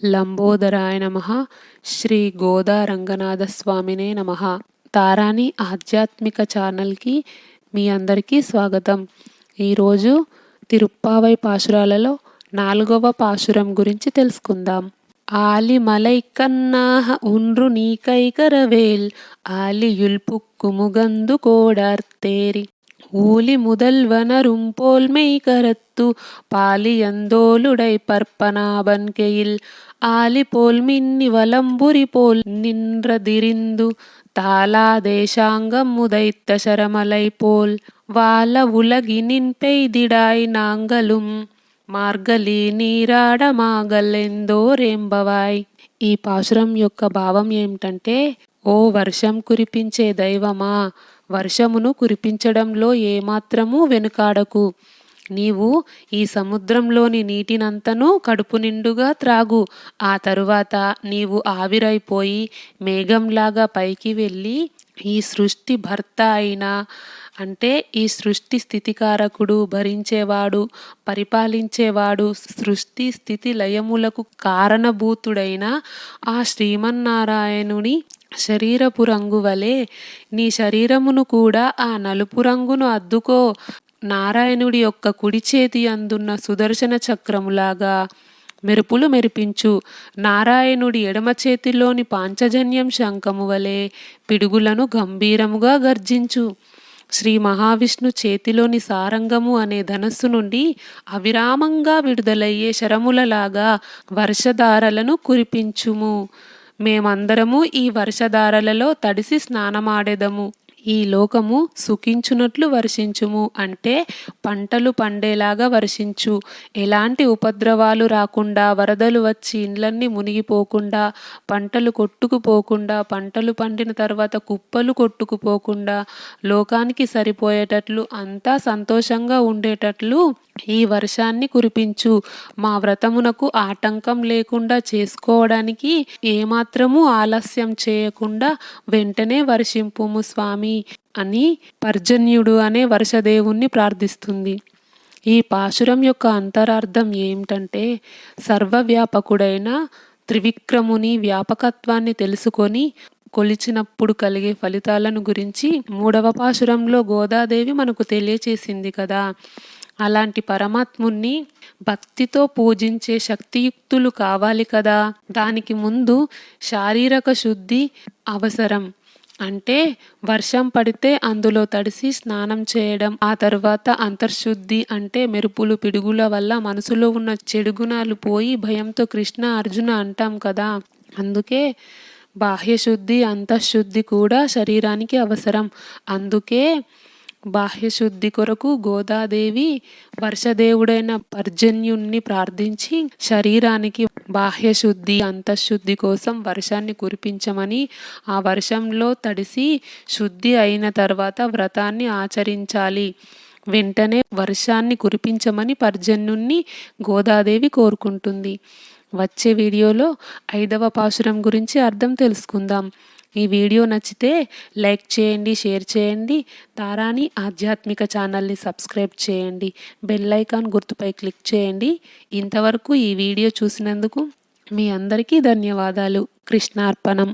లంబోదరాయ నమః. శ్రీ గోదా రంగనాథ స్వామినే నమః. తారాని ఆధ్యాత్మిక ఛానల్కి మీ అందరికీ స్వాగతం. ఈరోజు తిరుప్పావై పాశురాలలో 4వ పాశురం గురించి తెలుసుకుందాం. ఆలిమలై కన్నాహ ఉండ్రు నీకైకరవేల్ ఆలియుల్ పుక్కుముగందు కోడార్తేరి ఊలి முதல்வனரும் போல்மெய்கரத்து பாலியந்தோளுடை பற்பனாபன்கெயில் ஆலிபோல் மின்னி வலம்புரி போல் நின்றதிரிந்து தாலாதேశాంగం ముదైత్త శరమలై పోల్ వాల ఉలగినిన్ పెయ్దిడాయ్ నాంగలుం మార్గలి నీరాడ మాగలెందోరేంబవాయ్. ఈ పాశురం యొక్క భావం ఏమిటంటే, ఓ వర్షం కురిపించే దైవమా, వర్షమును కురిపించడంలో ఏమాత్రమూ వెనుకాడకు. నీవు ఈ సముద్రంలోని నీటినంతనూ కడుపు నిండుగా త్రాగు. ఆ తరువాత నీవు ఆవిరైపోయి మేఘంలాగా పైకి వెళ్ళి ఈ సృష్టి భర్త అయిన, అంటే ఈ సృష్టి స్థితికారకుడు, భరించేవాడు, పరిపాలించేవాడు, సృష్టి స్థితి లయములకు కారణభూతుడైన ఆ శ్రీమన్నారాయణుని శరీరపు రంగు వలె నీ శరీరమును కూడా ఆ నలుపు రంగును అద్దుకో. నారాయణుడి యొక్క కుడి చేతి అందున్న సుదర్శన చక్రములాగా మెరుపులు మెరిపించు. నారాయణుడి ఎడమ చేతిలోని పాంచజన్యం శంఖము వలె పిడుగులను గంభీరముగా గర్జించు. శ్రీ మహావిష్ణు చేతిలోని సారంగము అనే ధనస్సు నుండి అవిరామంగా విడుదలయ్యే శరములలాగా వర్షధారలను కురిపించుము. మేమందరము ఈ వర్షధారలలో తడిసి స్నానమాడెదము. ఈ లోకము సుఖించునట్లు వర్షించుము, అంటే పంటలు పండేలాగా వర్షించు. ఎలాంటి ఉపద్రవాలు రాకుండా, వరదలు వచ్చి ఇండ్లన్నీ మునిగిపోకుండా, పంటలు కొట్టుకుపోకుండా, పంటలు పండిన తర్వాత కుప్పలు కొట్టుకుపోకుండా, లోకానికి సరిపోయేటట్లు అంతా సంతోషంగా ఉండేటట్లు ఈ వర్షాన్ని కురిపించు. మా వ్రతమునకు ఆటంకం లేకుండా చేసుకోవడానికి ఏమాత్రము ఆలస్యం చేయకుండా వెంటనే వర్షింపుము స్వామి అని పర్జన్యుడు అనే వర్షదేవుణ్ణి ప్రార్థిస్తుంది. ఈ పాశురం యొక్క అంతరార్థం ఏమిటంటే, సర్వవ్యాపకుడైన త్రివిక్రముని వ్యాపకత్వాన్ని తెలుసుకొని కొలిచినప్పుడు కలిగే ఫలితాలను గురించి 3వ పాశురంలో గోదాదేవి మనకు తెలియచేసింది కదా. అలాంటి పరమాత్ముణ్ణి భక్తితో పూజించే శక్తియుక్తులు కావాలి కదా. దానికి ముందు శారీరక శుద్ధి అవసరం. అంటే వర్షం పడితే అందులో తడిసి స్నానం చేయడం. ఆ తర్వాత అంతర్శుద్ధి, అంటే మెరుపులు పిడుగుల వల్ల మనసులో ఉన్న చెడు గుణాలు పోయి భయంతో కృష్ణ అర్జున అంటాం కదా. అందుకే బాహ్యశుద్ధి, అంతఃశుద్ధి కూడా శరీరానికి అవసరం. అందుకే బాహ్యశుద్ధి కొరకు గోదాదేవి వర్షదేవుడైన పర్జన్యుణ్ణి ప్రార్థించి శరీరానికి బాహ్యశుద్ధి, అంతఃశుద్ధి కోసం వర్షాన్ని కురిపించమని, ఆ వర్షంలో తడిసి శుద్ధి అయిన తర్వాత వ్రతాన్ని ఆచరించాలి. వెంటనే వర్షాన్ని కురిపించమని పర్జన్యుణ్ణి గోదాదేవి కోరుకుంటుంది. వచ్చే వీడియోలో 5వ పాశురం గురించి అర్థం తెలుసుకుందాం. ఈ వీడియో నచ్చితే లైక్ చేయండి, షేర్ చేయండి. తారాని ఆధ్యాత్మిక ఛానల్ని సబ్స్క్రైబ్ చేయండి. బెల్ ఐకాన్ గుర్తుపై క్లిక్ చేయండి. ఇంతవరకు ఈ వీడియో చూసినందుకు మీ అందరికీ ధన్యవాదాలు. కృష్ణార్పణం.